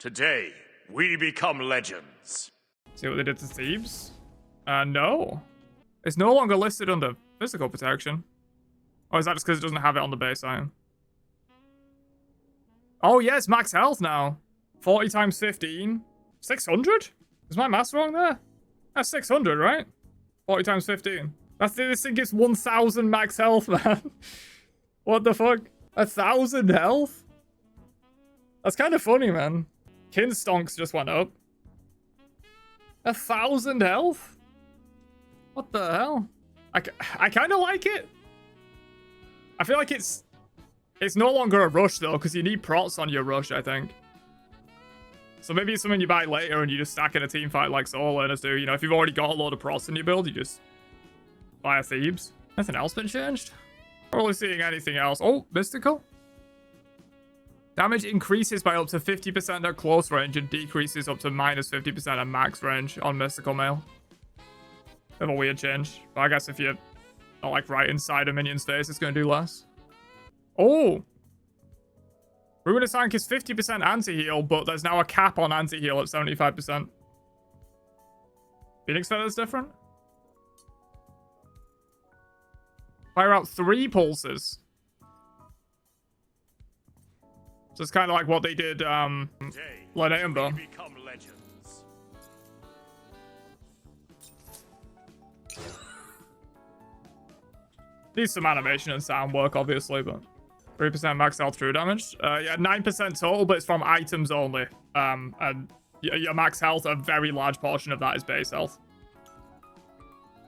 Today, we become legends. See what they did to Thebes? No. It's no longer listed under physical protection. Or is that just because it doesn't have it on the base item? Oh, yeah, it's max health now. 40 times 15. 600? Is my maths wrong there? That's 600, right? 40 times 15. This thing gives 1,000 max health, man. What the fuck? 1,000 health? That's kind of funny, man. Kin stonks just went up. 1,000 health? What the hell? I kind of like it. I feel like it's no longer a rush, though, because you need prots on your rush, I think. So maybe it's something you buy later and you just stack in a team fight like solo learners do. You know, if you've already got a load of prots in your build, you just buy a Thebes. Nothing else been changed? Not really seeing anything else. Oh, mystical. Damage increases by up to 50% at close range and decreases up to minus 50% at max range on mystical mail. Bit of a weird change. But I guess if you're not like right inside a minion's face, it's going to do less. Oh! Ruinous Tank is 50% anti-heal, but there's now a cap on anti-heal at 75%. Phoenix Feather's different? Fire out 3 pulses. So it's kind of like what they did, Leneumber. Needs some animation and sound work, obviously, but 3% max health true damage. Yeah, 9% total, but it's from items only. And your max health, a very large portion of that is base health.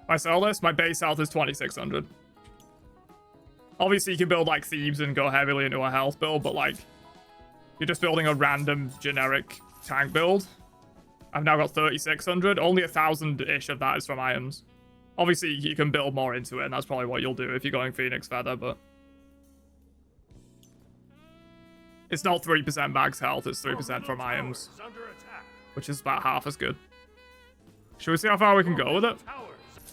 If I sell this, my base health is 2,600. Obviously, you can build like Thebes and go heavily into a health build, but like, you're just building a random generic tank build. I've now got 3,600. Only 1,000-ish of that is from items. Obviously, you can build more into it, and that's probably what you'll do if you're going Phoenix Feather, but it's not 3% max health, it's 3% from items, which is about half as good. Should we see how far we can go with it?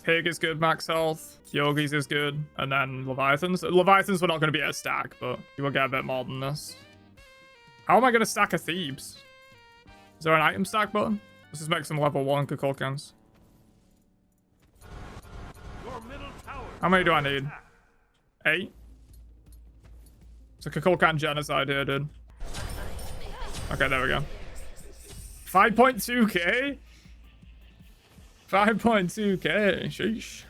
Pig is good max health, Yogis is good, and then Leviathans. Leviathans we're not going to be at a stack, but you will get a bit more than this. How am I going to stack a Thebes? Is there an item stack button? Let's just make some level 1 Kukulkans. How many do I need? 8? It's a Kukulkan genocide here, dude. Okay, there we go. 5.2k? 5.2k. Sheesh.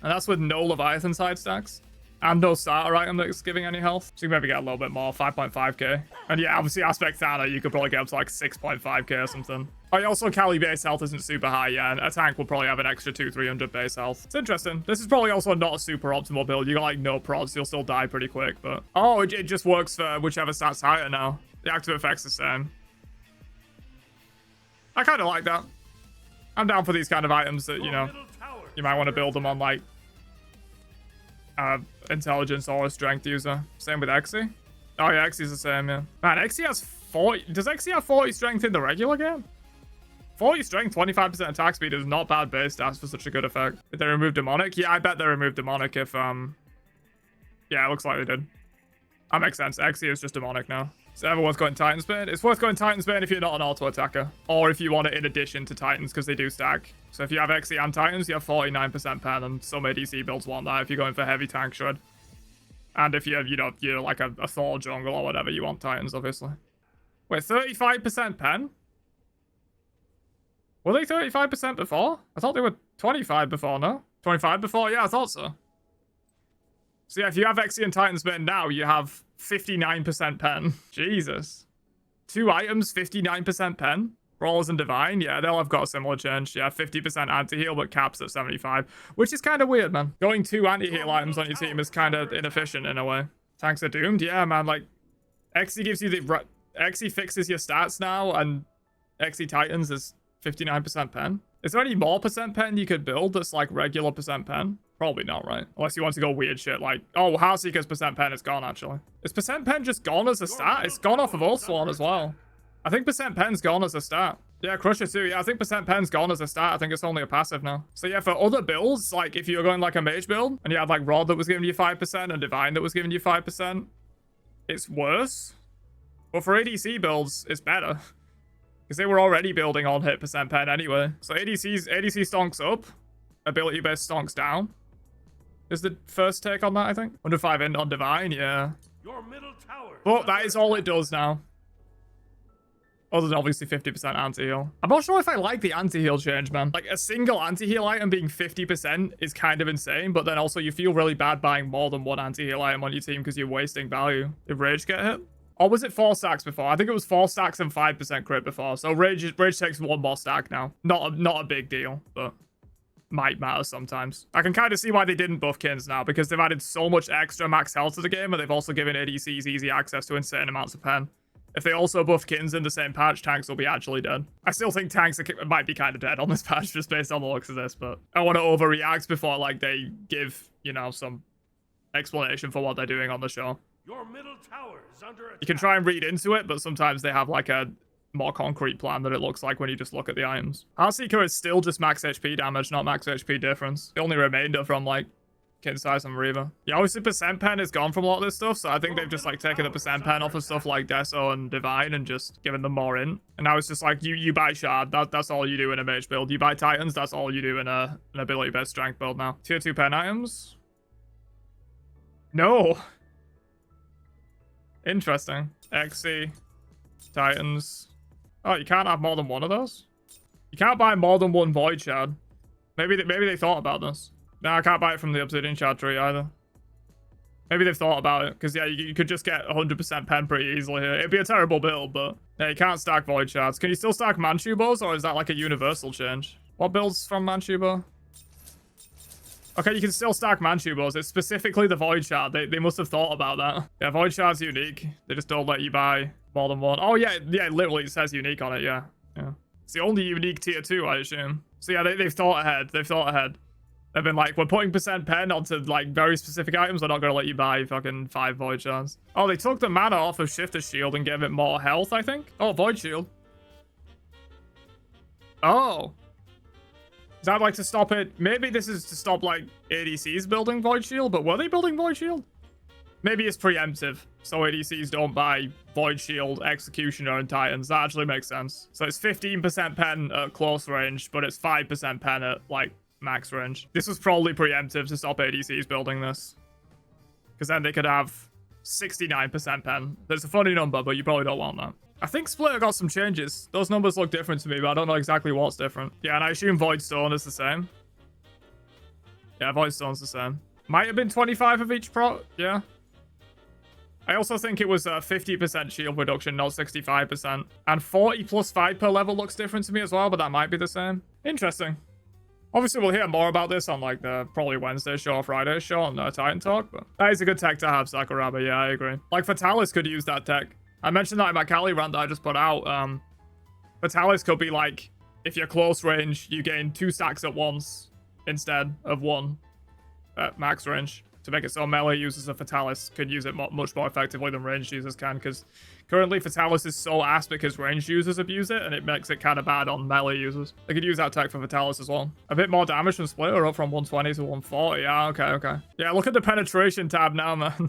And that's with no Leviathan side stacks. And no starter item that's giving any health. So you can maybe get a little bit more, 5.5k. And yeah, obviously Aspect Thana, you could probably get up to like 6.5k or something. Oh, also Kali base health isn't super high, yeah, and a tank will probably have an extra 200-300 base health. It's interesting. This is probably also not a super optimal build. You got like no prods, you'll still die pretty quick, but oh, it just works for whichever stats higher now. The active effect's the same. I kind of like that. I'm down for these kind of items that, you know, you might want to build them on like intelligence or a strength user. Same with Exy. Oh yeah, Exy's the same, yeah. Man, Exy has 40. Does Exy have 40 strength in the regular game? 40 strength, 25% attack speed is not bad base stats for such a good effect. Did they remove Demonic? Yeah, I bet they removed Demonic if, yeah, it looks like they did. That makes sense. Exy is just Demonic now. So everyone's going Titan's Bane. It's worth going Titan's Bane if you're not an auto attacker. Or if you want it in addition to Titans, because they do stack. So if you have Exy and Titans, you have 49% pen, and some ADC builds want that if you're going for heavy tank shred. And if you're, you know, you're like a Thor jungle or whatever, you want Titans, obviously. Wait, 35% pen? Were they 35% before? I thought they were 25 before, no? 25 before? Yeah, I thought so. So yeah, if you have Exy and Titan's Bane now, you have 59% pen. Jesus. 2 items, 59% pen. Brawlers and Divine, yeah, they'll have got a similar change. Yeah, 50% anti-heal, but caps at 75. Which is kind of weird, man. Going 2 anti-heal items on your team is kind of inefficient in a way. Tanks are doomed? Yeah, man, like, Exy gives you the... Exy fixes your stats now, and Exy Titans is 59% pen. Is there any more percent pen you could build that's like regular percent pen? Probably not, right? Unless you want to go weird shit like, oh, Heartseeker's percent pen is gone, actually. Is percent pen just gone as a stat? It's gone off of Oathsworn as well. I think percent pen's gone as a stat. Yeah, Crusher too. Yeah, I think percent pen's gone as a stat. I think it's only a passive now. So yeah, for other builds, like if you're going like a mage build, and you had like Rod that was giving you 5% and Divine that was giving you 5%, it's worse. But for ADC builds, it's better. Because they were already building on hit percent pen anyway. So ADC stonks up, ability-based stonks down. Is the first take on that, I think? 105 in on Divine, yeah. Your middle tower. But that is all it does now. Other than obviously 50% anti-heal. I'm not sure if I like the anti-heal change, man. Like, a single anti-heal item being 50% is kind of insane, but then also you feel really bad buying more than one anti-heal item on your team because you're wasting value. Did Rage get hit? Or was it 4 stacks before? I think it was 4 stacks and 5% crit before. So Rage takes 1 more stack now. Not a big deal, but might matter sometimes. I can kind of see why they didn't buff Kins now, because they've added so much extra max health to the game, and they've also given ADCs easy access to insane amounts of pen. If they also buff Kins in the same patch, tanks will be actually dead. I still think tanks might be kind of dead on this patch just based on the looks of this, but I want to overreact before like they give, you know, some explanation for what they're doing on the show. Your middle tower is under attack. You can try and read into it, but sometimes they have like a more concrete plan than it looks like when you just look at the items. Heartseeker is still just max HP damage, not max HP difference. The only remainder from like Kin size and Reaver. Yeah, obviously percent pen is gone from a lot of this stuff, so I think they've just like taken the percent pen off of stuff like Deso and Divine and just given them more in. And now it's just like you buy Shard, that's all you do in a mage build. You buy Titans, that's all you do in an ability-based strength build now. Tier 2 pen items? No. Interesting. XC, Titans. Oh, you can't have more than one of those? You can't buy more than one Void Shard. Maybe they thought about this. No, I can't buy it from the Obsidian Shard tree either. Maybe they've thought about it, because yeah, you could just get 100% pen pretty easily here. It'd be a terrible build, but yeah, you can't stack Void Shards. Can you still stack Manchubos, or is that like a universal change? What builds from Manchubo? Okay, you can still stack Manchubos. It's specifically the Void Shard. They must have thought about that. Yeah, Void Shard's unique. They just don't let you buy more than one. Oh yeah, literally it says unique on it, yeah. It's the only unique tier 2, I assume. So yeah, they've thought ahead. They've been like, we're putting percent pen onto like very specific items. We're not going to let you buy fucking 5 Void Shards. Oh, they took the mana off of Shifter's Shield and gave it more health, I think. Oh, Void Shield. Oh. Is that like to stop it? Maybe this is to stop like ADCs building Void Shield, but were they building Void Shield? Maybe it's preemptive, so ADCs don't buy Void Shield, Executioner, and Titans. That actually makes sense. So it's 15% pen at close range, but it's 5% pen at like max range. This was probably preemptive to stop ADCs building this, because then they could have 69% pen. That's a funny number, but you probably don't want that. I think Splitter got some changes. Those numbers look different to me, but I don't know exactly what's different. Yeah, and I assume Void Stone is the same. Yeah, Void Stone's the same. Might have been 25 of each pro. Yeah. I also think it was a 50% shield reduction, not 65%. And 40 plus 5 per level looks different to me as well, but that might be the same. Interesting. Obviously, we'll hear more about this on like the probably Wednesday show or Friday show on Titan Talk, but that is a good tech to have, Sakuraba. Yeah, I agree. Like Fatalis could use that tech. I mentioned that in my Kali rant that I just put out. Fatalis could be like, if you're close range, you gain 2 stacks at once instead of 1 at max range, to make it so melee users of Fatalis could use it much more effectively than ranged users can, because currently Fatalis is so ass because ranged users abuse it, and it makes it kind of bad on melee users. They could use that tech for Fatalis as well. A bit more damage from Splitter, up from 120 to 140. Yeah, okay. Yeah, look at the penetration tab now, man.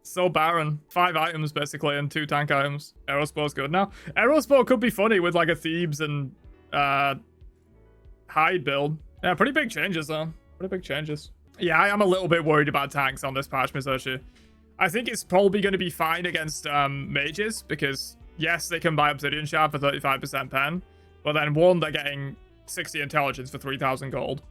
So barren. 5 items basically and 2 tank items. Aerospor's good now. Aerospore could be funny with like a Thebes and Hyde build. Yeah, pretty big changes though. Pretty big changes. Yeah, I am a little bit worried about tanks on this patch, Mizoshi. I think it's probably going to be fine against mages, because yes, they can buy Obsidian Shard for 35% pen, but then 1, they're getting 60 intelligence for 3,000 gold.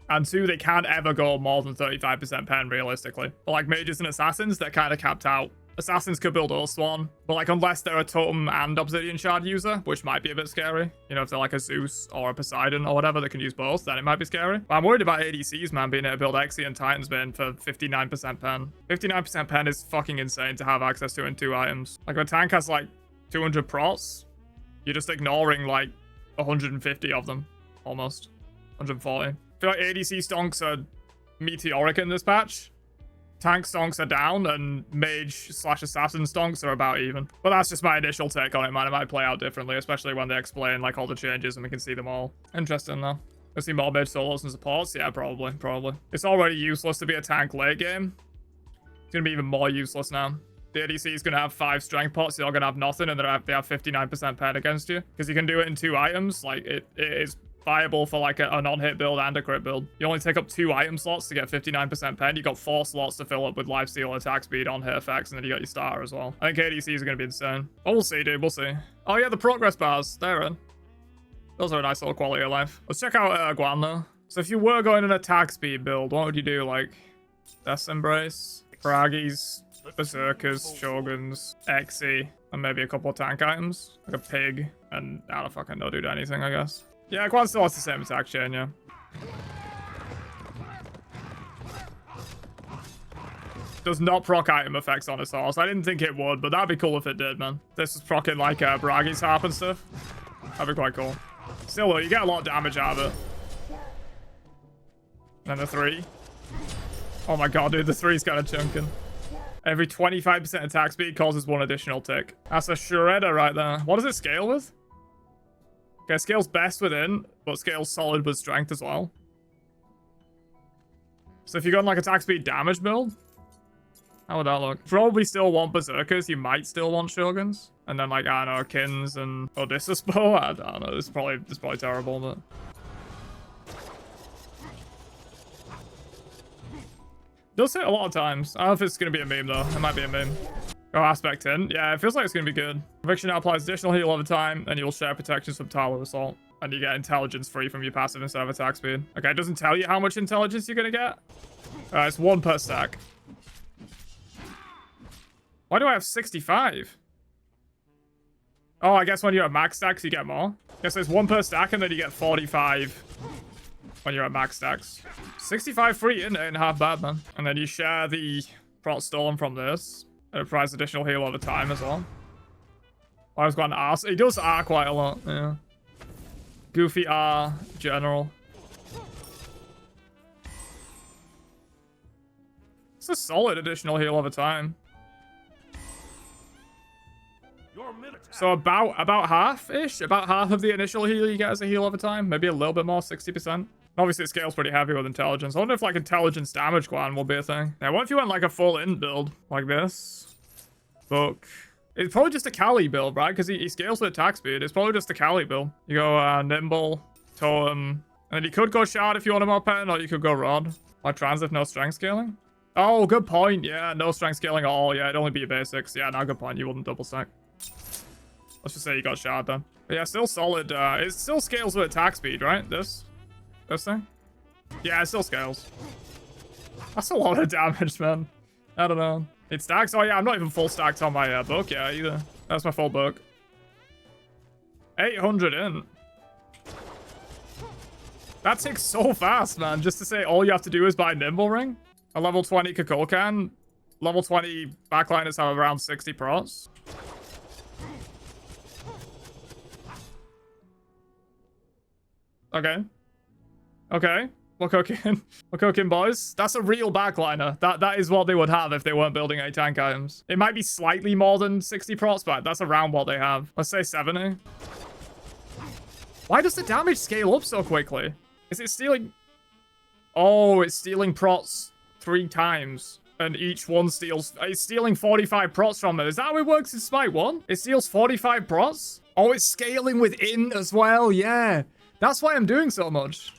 And 2, they can't ever go more than 35% pen, realistically. But like mages and assassins, they're kind of capped out. Assassins could build Swan, but like unless they're a Totem and Obsidian Shard user, which might be a bit scary. You know, if they're like a Zeus or a Poseidon or whatever that can use both, then it might be scary. But I'm worried about ADCs, man, being able to build XE and Titans Bane for 59% pen. 59% pen is fucking insane to have access to in 2 items. Like, if a tank has like 200 prots, you're just ignoring like 150 of them, almost. 140. I feel like ADC stonks are meteoric in this patch. Tank stonks are down, and mage/assassin stonks are about even. But that's just my initial take on it, man. It might play out differently, especially when they explain like all the changes and we can see them all. Interesting though. I see more mage solos and supports. Yeah, probably. It's already useless to be a tank late game. It's gonna be even more useless now. The ADC is going to have 5 strength pots. You're going to have nothing, and they have 59% pen against you. Because you can do it in 2 items. Like, it is viable for, like, a non-hit build and a crit build. You only take up 2 item slots to get 59% pen. You got 4 slots to fill up with lifesteal, attack speed, on-hit effects, and then you got your starter as well. I think ADCs are going to be insane. But we'll see, dude. We'll see. Oh, yeah, the progress bars. They're in. Those are a nice little quality of life. Let's check out Guan, though. So if you were going an attack speed build, what would you do? Like, Death Embrace, Fraggies, Berserkers, Shoguns, Exy, and maybe a couple of tank items. Like a pig, and I don't fucking know, dude, anything, I guess. Yeah, Guan still has the same attack chain, yeah. Does not proc item effects on his horse. I didn't think it would, but that'd be cool if it did, man. This was procking like Bragi's harp and stuff. That'd be quite cool. Still though, you get a lot of damage out of it. And the 3. Oh my god, dude, the 3's kind of chunking. Every 25% attack speed causes 1 additional tick. That's a shredder right there. What does it scale with? Okay, scales best within, but scales solid with strength as well. So if you're going like attack speed damage build, how would that look? Probably still want Berserkers. You might still want Shoguns. And then like, I don't know, Kins and Odysseus Bow. I don't know, it's probably terrible, but... Does hit a lot of times. I don't know if it's going to be a meme, though. It might be a meme. Oh, Aspect in. Yeah, it feels like it's going to be good. Conviction now applies additional heal over time, and you'll share protections from Tower Assault. And you get intelligence free from your passive instead of attack speed. Okay, it doesn't tell you how much intelligence you're going to get. It's 1 per stack. Why do I have 65? Oh, I guess when you're at max stacks, you get more. I guess there's 1 per stack, and then you get 45 when you're at max stacks. 65 free ain't half bad, man. And then you share the Prot Storm from this. And it provides additional heal over time as well. I was going to R. He does R quite a lot, yeah. Goofy R, general. It's a solid additional heal over time. So about half-ish? About half of the initial heal you get as a heal over time. Maybe a little bit more, 60%. Obviously, it scales pretty heavy with intelligence. I wonder if, like, intelligence damage Guan will be a thing. Now, what if you went, like, a full int build? Like this. Book. It's probably just a Kali build, right? Because he scales with attack speed. It's probably just a Kali build. You go Nimble, Totem, and then you could go Shard if you want a more pen, or you could go Rod. Or Transit, no strength scaling. Oh, good point. Yeah, no strength scaling at all. Yeah, it'd only be your basics. Yeah, no, good point. You wouldn't double stack. Let's just say you got Shard then. But yeah, still solid. It still scales with attack speed, right? This thing? Yeah, it still scales. That's a lot of damage, man. I don't know. It stacks? Oh yeah, I'm not even full stacked on my book yet either. That's my full book. 800 in. That takes so fast, man. Just to say all you have to do is buy Nimble Ring. A level 20 Kukulkan. Level 20 backliners have around 60 prots. Okay. Okay. We're cooking. We're cooking, boys. That's a real backliner. That is what they would have if they weren't building any tank items. It might be slightly more than 60 prots, but that's around what they have. Let's say 70. Why does the damage scale up so quickly? Is it stealing... Oh, it's stealing prots 3 times. And each one steals... It's stealing 45 prots from it. Is that how it works in Smite 1? It steals 45 prots? Oh, it's scaling within as well. Yeah. That's why I'm doing so much.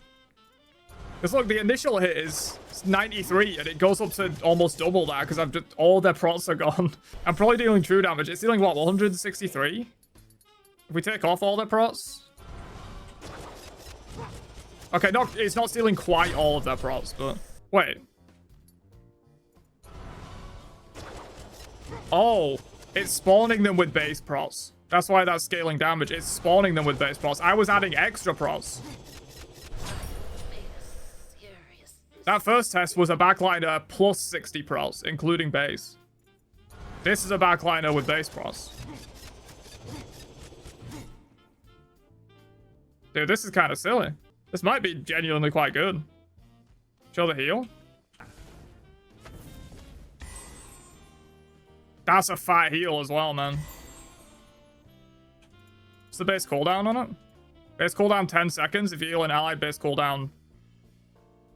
Because look, the initial hit is 93, and it goes up to almost double that, because I've just... All their prots are gone. I'm probably dealing true damage. It's dealing, what, 163? If we take off all their prots... Okay, no, it's not stealing quite all of their prots, but... Wait. Oh, it's spawning them with base prots. That's why that's scaling damage. It's spawning them with base prots. I was adding extra prots. That first test was a backliner plus 60 prots, including base. This is a backliner with base prots. Dude, this is kind of silly. This might be genuinely quite good. Show the heal. That's a fat heal as well, man. What's the base cooldown on it? Base cooldown 10 seconds. If you heal an ally, base cooldown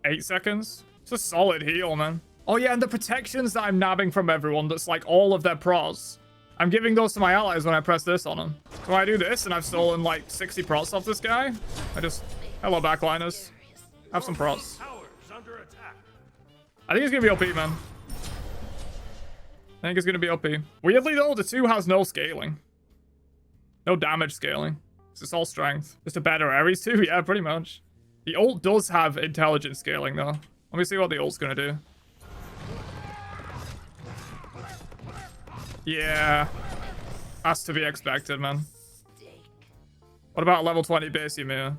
8 seconds. It's a solid heal, man. Oh yeah, and the protections that I'm nabbing from everyone, that's like all of their pros. I'm giving those to my allies when I press this on them. So I do this, and I've stolen like 60 prots off this guy. I just... Hello, backliners. Have some prots. I think it's gonna be OP, man. I think it's gonna be OP. Weirdly though, the 2 has no scaling. No damage scaling. It's all strength. Just a better Ares too? Yeah, pretty much. The ult does have intelligence scaling though. Let me see what the ult's gonna do. Yeah. Has to be expected, man. What about level 20 base Ymir?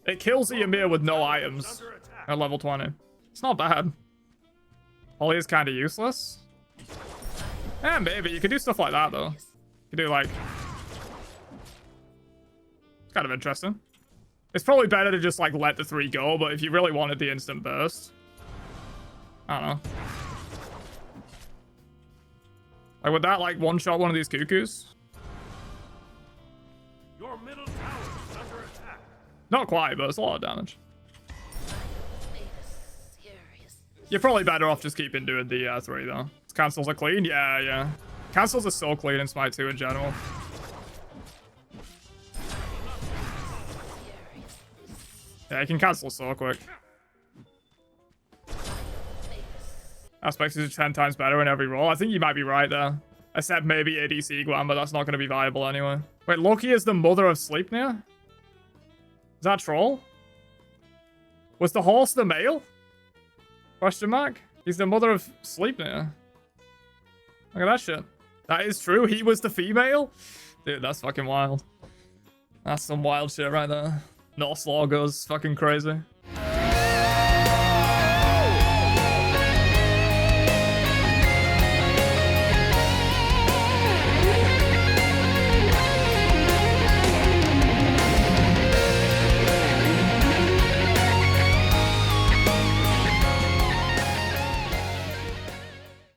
It kills the Ymir with no items at level 20. It's not bad. Holly is kind of useless. Yeah, maybe. You could do stuff like that, though. You could do, like... It's kind of interesting. It's probably better to just, like, let the 3 go, but if you really wanted the instant burst... I don't know. Like, would that, like, one-shot one of these cuckoos? Your middle tower is under attack. Not quite, but it's a lot of damage. You're probably better off just keeping doing the 3, though. Cancels are clean? Yeah, yeah. Cancels are so clean in Smite 2 in general. Yeah, you can cancel so quick. Aspects is 10 times better in every role. I think you might be right there. Except maybe ADC Guan, but that's not going to be viable anyway. Wait, Loki is the mother of Sleipnir? Is that troll? Was the horse the male? Question mark? He's the mother of Sleipnir. Look at that shit. That is true. He was the female? Dude, that's fucking wild. That's some wild shit right there. Norse law goes fucking crazy.